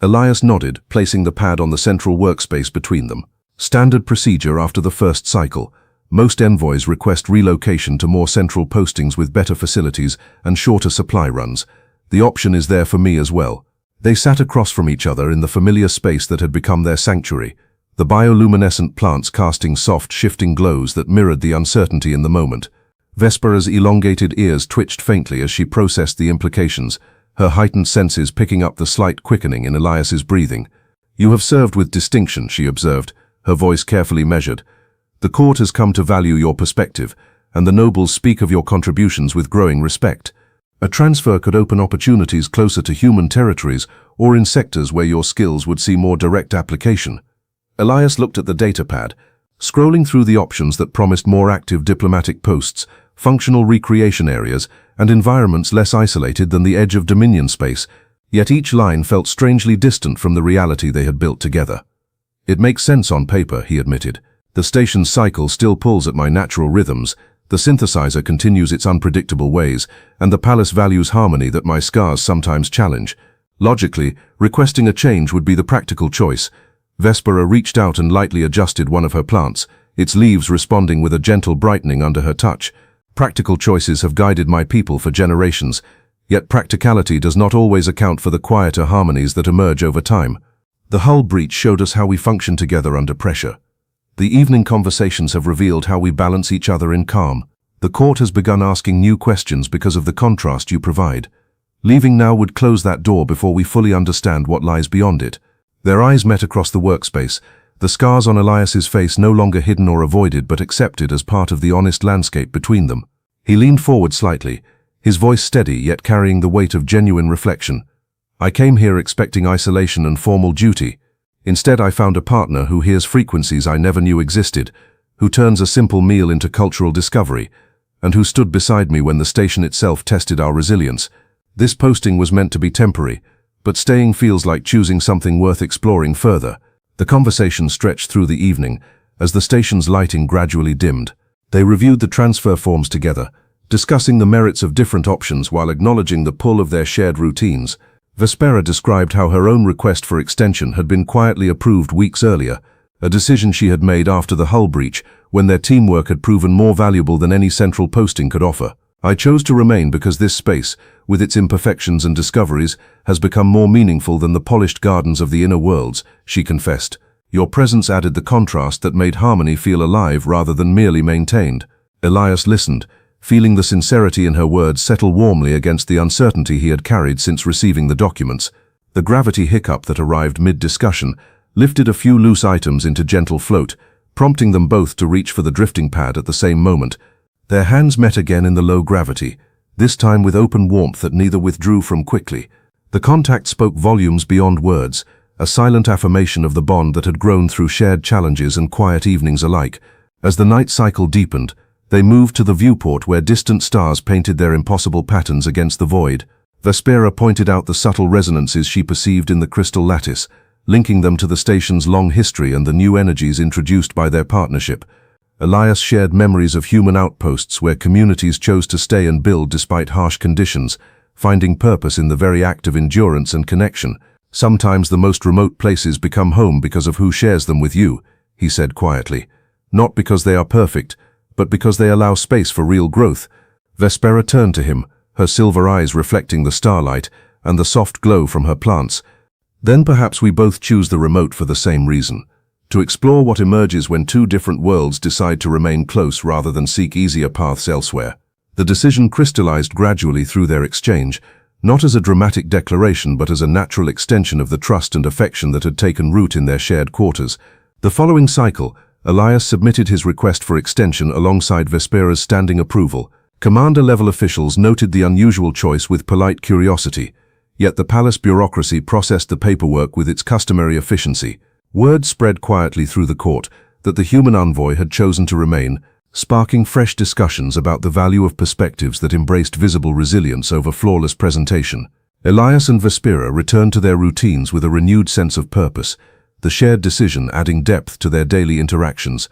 Elias nodded, placing the pad on the central workspace between them. Standard procedure after the first cycle. Most envoys request relocation to more central postings with better facilities and shorter supply runs. The option is there for me as well. They sat across from each other in the familiar space that had become their sanctuary, the bioluminescent plants casting soft, shifting glows that mirrored the uncertainty in the moment. Vespera's elongated ears twitched faintly as she processed the implications, her heightened senses picking up the slight quickening in Elias's breathing. "You have served with distinction," she observed, her voice carefully measured. "The court has come to value your perspective, and the nobles speak of your contributions with growing respect. A transfer could open opportunities closer to human territories or in sectors where your skills would see more direct application." Elias looked at the datapad, scrolling through the options that promised more active diplomatic posts, functional recreation areas, and environments less isolated than the edge of Dominion space, yet each line felt strangely distant from the reality they had built together. "It makes sense on paper," he admitted. "The station's cycle still pulls at my natural rhythms, the synthesizer continues its unpredictable ways, and the palace values harmony that my scars sometimes challenge. Logically, requesting a change would be the practical choice." Vespera reached out and lightly adjusted one of her plants, its leaves responding with a gentle brightening under her touch. "Practical choices have guided my people for generations, yet practicality does not always account for the quieter harmonies that emerge over time. The hull breach showed us how we function together under pressure. The evening conversations have revealed how we balance each other in calm. The court has begun asking new questions because of the contrast you provide. Leaving now would close that door before we fully understand what lies beyond it. Their eyes met across the workspace, the scars on Elias's face no longer hidden or avoided but accepted as part of the honest landscape between them. He leaned forward slightly, his voice steady yet carrying the weight of genuine reflection. I came here expecting isolation and formal duty. Instead, I found a partner who hears frequencies I never knew existed, who turns a simple meal into cultural discovery, and who stood beside me when the station itself tested our resilience. This posting was meant to be temporary, but staying feels like choosing something worth exploring further. The conversation stretched through the evening as the station's lighting gradually dimmed. They reviewed the transfer forms together, discussing the merits of different options while acknowledging the pull of their shared routines. Vespera described how her own request for extension had been quietly approved weeks earlier, a decision she had made after the hull breach, when their teamwork had proven more valuable than any central posting could offer. I chose to remain because this space, with its imperfections and discoveries, has become more meaningful than the polished gardens of the inner worlds, she confessed. Your presence added the contrast that made harmony feel alive rather than merely maintained. Elias listened, feeling the sincerity in her words settle warmly against the uncertainty he had carried since receiving the documents. The gravity hiccup that arrived mid-discussion lifted a few loose items into gentle float, prompting them both to reach for the drifting pad at the same moment. Their hands met again in the low gravity, this time with open warmth that neither withdrew from quickly. The contact spoke volumes beyond words, a silent affirmation of the bond that had grown through shared challenges and quiet evenings alike. As the night cycle deepened, they moved to the viewport where distant stars painted their impossible patterns against the void. Vespera pointed out the subtle resonances she perceived in the crystal lattice, linking them to the station's long history and the new energies introduced by their partnership. Elias shared memories of human outposts where communities chose to stay and build despite harsh conditions, finding purpose in the very act of endurance and connection. Sometimes the most remote places become home because of who shares them with you, he said quietly. Not because they are perfect, but because they allow space for real growth. Vespera turned to him, her silver eyes reflecting the starlight and the soft glow from her plants. Then perhaps we both choose the remote for the same reason. To explore what emerges when two different worlds decide to remain close rather than seek easier paths elsewhere. The decision crystallized gradually through their exchange, not as a dramatic declaration but as a natural extension of the trust and affection that had taken root in their shared quarters. The following cycle, Elias submitted his request for extension alongside Vespera's standing approval. Commander-level officials noted the unusual choice with polite curiosity, yet the palace bureaucracy processed the paperwork with its customary efficiency. Word spread quietly through the court that the human envoy had chosen to remain, sparking fresh discussions about the value of perspectives that embraced visible resilience over flawless presentation. Elias and Vespera returned to their routines with a renewed sense of purpose, the shared decision adding depth to their daily interactions.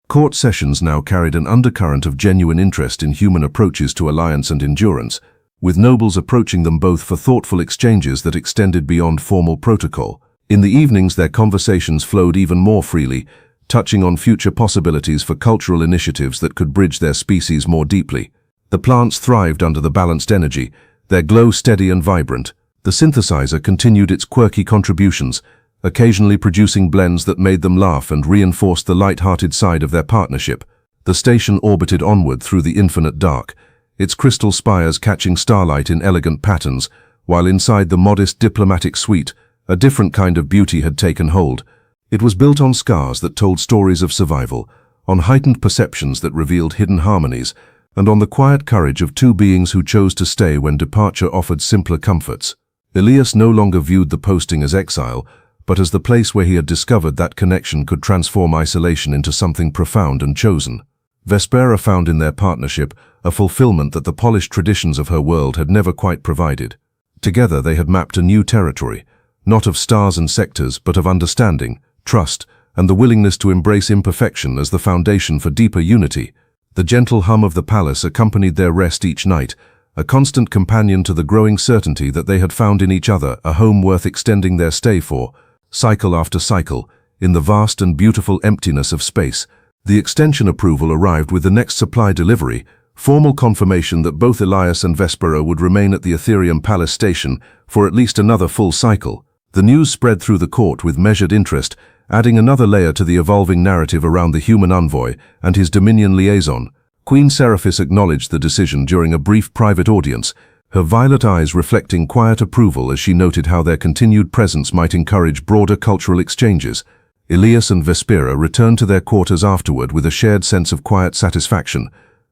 Court sessions now carried an undercurrent of genuine interest in human approaches to alliance and endurance, with nobles approaching them both for thoughtful exchanges that extended beyond formal protocol. In the evenings, their conversations flowed even more freely, touching on future possibilities for cultural initiatives that could bridge their species more deeply. The plants thrived under the balanced energy, their glow steady and vibrant. The synthesizer continued its quirky contributions, occasionally producing blends that made them laugh and reinforced the light-hearted side of their partnership. The station orbited onward through the infinite dark, its crystal spires catching starlight in elegant patterns, while inside the modest diplomatic suite, a different kind of beauty had taken hold. It was built on scars that told stories of survival, on heightened perceptions that revealed hidden harmonies, and on the quiet courage of two beings who chose to stay when departure offered simpler comforts. Elias no longer viewed the posting as exile, but as the place where he had discovered that connection could transform isolation into something profound and chosen. Vespera found in their partnership a fulfillment that the polished traditions of her world had never quite provided. Together they had mapped a new territory, not of stars and sectors, but of understanding, trust, and the willingness to embrace imperfection as the foundation for deeper unity. The gentle hum of the palace accompanied their rest each night, a constant companion to the growing certainty that they had found in each other a home worth extending their stay for. Cycle after cycle, in the vast and beautiful emptiness of space, the extension approval arrived with the next supply delivery, formal confirmation that both Elias and Vespera would remain at the Aetherion Palace Station for at least another full cycle. The news spread through the court with measured interest adding another layer to the evolving narrative around the human envoy and his Dominion liaison. Queen Seraphis acknowledged the decision during a brief private audience, her violet eyes reflecting quiet approval as she noted how their continued presence might encourage broader cultural exchanges. Elias and Vespera returned to their quarters afterward with a shared sense of quiet satisfaction.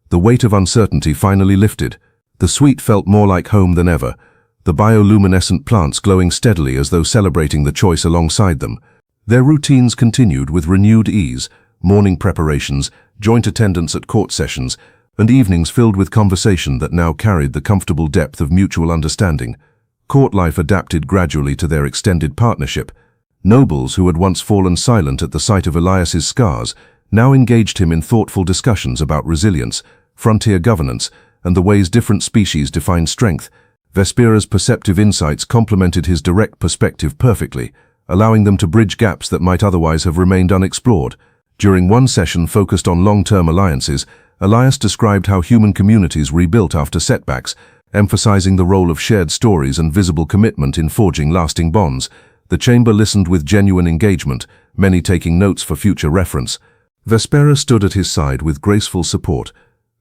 The weight of uncertainty finally lifted. The suite felt more like home than ever, the bioluminescent plants glowing steadily as though celebrating the choice alongside them. Their routines continued with renewed ease, morning preparations, joint attendance at court sessions, and evenings filled with conversation that now carried the comfortable depth of mutual understanding. Court life adapted gradually to their extended partnership. Nobles who had once fallen silent at the sight of Elias's scars now engaged him in thoughtful discussions about resilience, frontier governance, and the ways different species define strength. Vespera's perceptive insights complemented his direct perspective perfectly, allowing them to bridge gaps that might otherwise have remained unexplored. During one session focused on long-term alliances, Elias described how human communities rebuilt after setbacks, emphasizing the role of shared stories and visible commitment in forging lasting bonds. The chamber listened with genuine engagement, many taking notes for future reference. Vespera stood at his side with graceful support,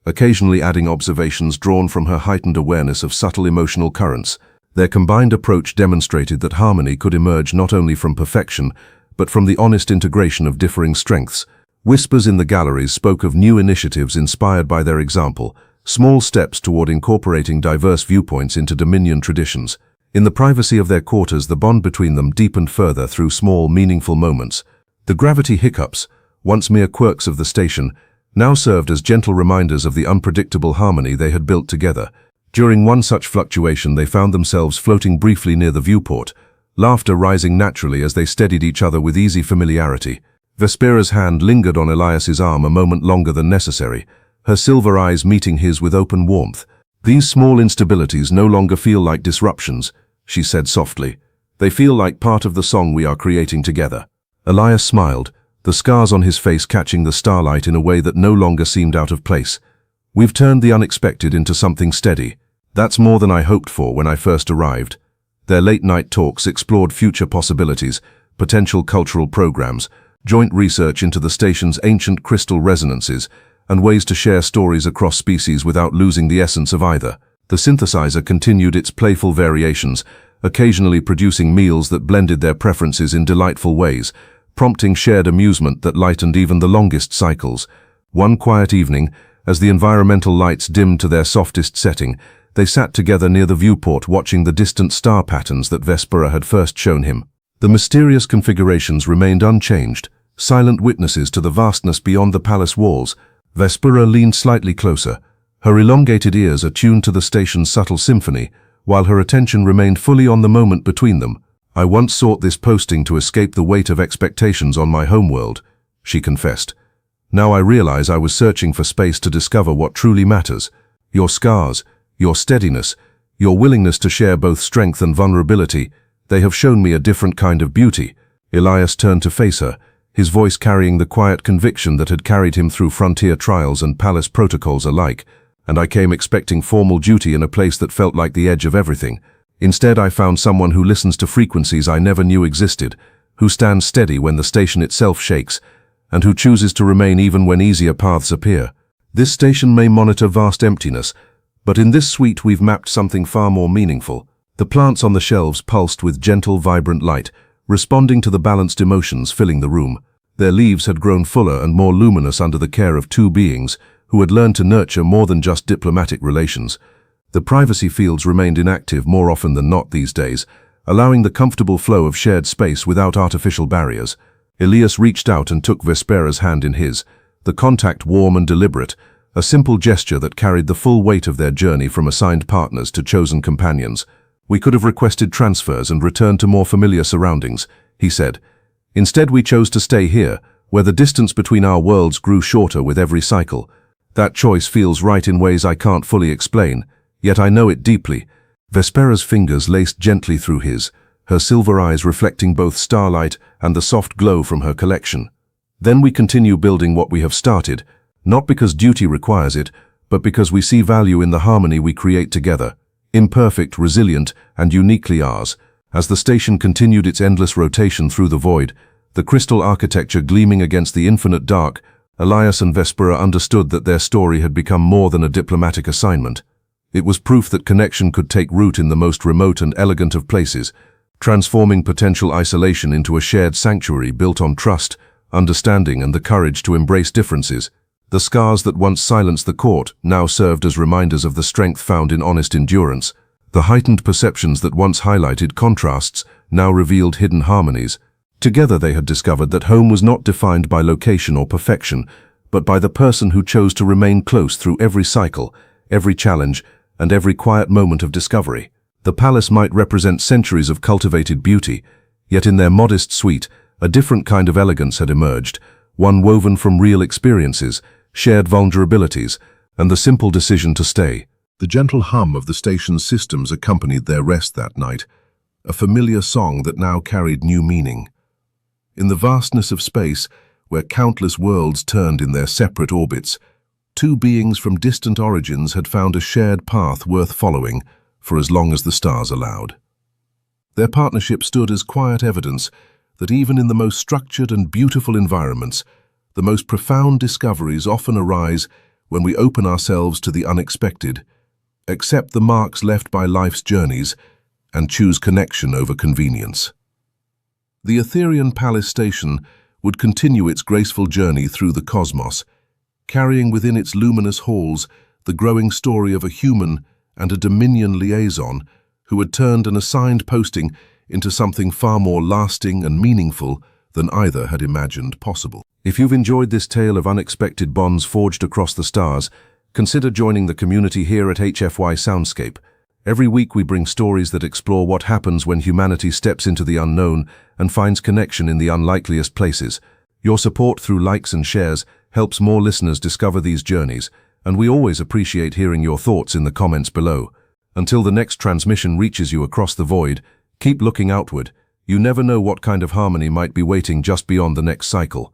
occasionally adding observations drawn from her heightened awareness of subtle emotional currents. Their combined approach demonstrated that harmony could emerge not only from perfection, but from the honest integration of differing strengths. Whispers in the galleries spoke of new initiatives inspired by their example, small steps toward incorporating diverse viewpoints into Dominion traditions. In the privacy of their quarters, the bond between them deepened further through small, meaningful moments. The gravity hiccups, once mere quirks of the station, now served as gentle reminders of the unpredictable harmony they had built together. During one such fluctuation, they found themselves floating briefly near the viewport, laughter rising naturally as they steadied each other with easy familiarity. Vespera's hand lingered on Elias's arm a moment longer than necessary, her silver eyes meeting his with open warmth. "These small instabilities no longer feel like disruptions," she said softly. "They feel like part of the song we are creating together." Elias smiled, the scars on his face catching the starlight in a way that no longer seemed out of place. "We've turned the unexpected into something steady. That's more than I hoped for when I first arrived." Their late-night talks explored future possibilities, potential cultural programs, joint research into the station's ancient crystal resonances, and ways to share stories across species without losing the essence of either. The synthesizer continued its playful variations, occasionally producing meals that blended their preferences in delightful ways, prompting shared amusement that lightened even the longest cycles. One quiet evening, as the environmental lights dimmed to their softest setting, they sat together near the viewport watching the distant star patterns that Vespera had first shown him. The mysterious configurations remained unchanged, silent witnesses to the vastness beyond the palace walls. Vespera leaned slightly closer, her elongated ears attuned to the station's subtle symphony, while her attention remained fully on the moment between them. "I once sought this posting to escape the weight of expectations on my homeworld," she confessed. "Now I realize I was searching for space to discover what truly matters. Your scars, your steadiness, your willingness to share both strength and vulnerability, they have shown me a different kind of beauty." Elias turned to face her, his voice carrying the quiet conviction that had carried him through frontier trials and palace protocols alike. "And I came expecting formal duty in a place that felt like the edge of everything. Instead, I found someone who listens to frequencies I never knew existed, who stands steady when the station itself shakes, and who chooses to remain even when easier paths appear. This station may monitor vast emptiness, but in this suite we've mapped something far more meaningful." The plants on the shelves pulsed with gentle, vibrant light, responding to the balanced emotions filling the room. Their leaves had grown fuller and more luminous under the care of two beings who had learned to nurture more than just diplomatic relations. The privacy fields remained inactive more often than not these days, allowing the comfortable flow of shared space without artificial barriers. Elias reached out and took Vespera's hand in his, the contact warm and deliberate, a simple gesture that carried the full weight of their journey from assigned partners to chosen companions. "We could have requested transfers and returned to more familiar surroundings," he said. "Instead, we chose to stay here, where the distance between our worlds grew shorter with every cycle. That choice feels right in ways I can't fully explain, yet I know it deeply." Vespera's fingers laced gently through his, her silver eyes reflecting both starlight and the soft glow from her collection. "Then we continue building what we have started, not because duty requires it, but because we see value in the harmony we create together. Imperfect, resilient, and uniquely ours." As the station continued its endless rotation through the void, The crystal architecture gleaming against the infinite dark, Elias and Vespera understood that their story had become more than a diplomatic assignment. It was proof that connection could take root in the most remote and elegant of places, transforming potential isolation into a shared sanctuary built on trust, understanding, and the courage to embrace differences. The scars that once silenced the court now served as reminders of the strength found in honest endurance. The heightened perceptions that once highlighted contrasts now revealed hidden harmonies. Together they had discovered that home was not defined by location or perfection, but by the person who chose to remain close through every cycle, every challenge, and every quiet moment of discovery. The palace might represent centuries of cultivated beauty, yet in their modest suite, a different kind of elegance had emerged, one woven from real experiences, shared vulnerabilities, and the simple decision to stay. The gentle hum of the station's systems accompanied their rest that night, a familiar song that now carried new meaning. In the vastness of space, where countless worlds turned in their separate orbits, two beings from distant origins had found a shared path worth following for as long as the stars allowed. Their partnership stood as quiet evidence that even in the most structured and beautiful environments, the most profound discoveries often arise when we open ourselves to the unexpected, accept the marks left by life's journeys, and choose connection over convenience. The Aetherion Palace Station would continue its graceful journey through the cosmos, carrying within its luminous halls the growing story of a human and a Dominion liaison who had turned an assigned posting into something far more lasting and meaningful than either had imagined possible. If you've enjoyed this tale of unexpected bonds forged across the stars, consider joining the community here at HFY Soundscape. Every week we bring stories that explore what happens when humanity steps into the unknown and finds connection in the unlikeliest places. Your support through likes and shares helps more listeners discover these journeys, and we always appreciate hearing your thoughts in the comments below. Until the next transmission reaches you across the void, keep looking outward. You never know what kind of harmony might be waiting just beyond the next cycle.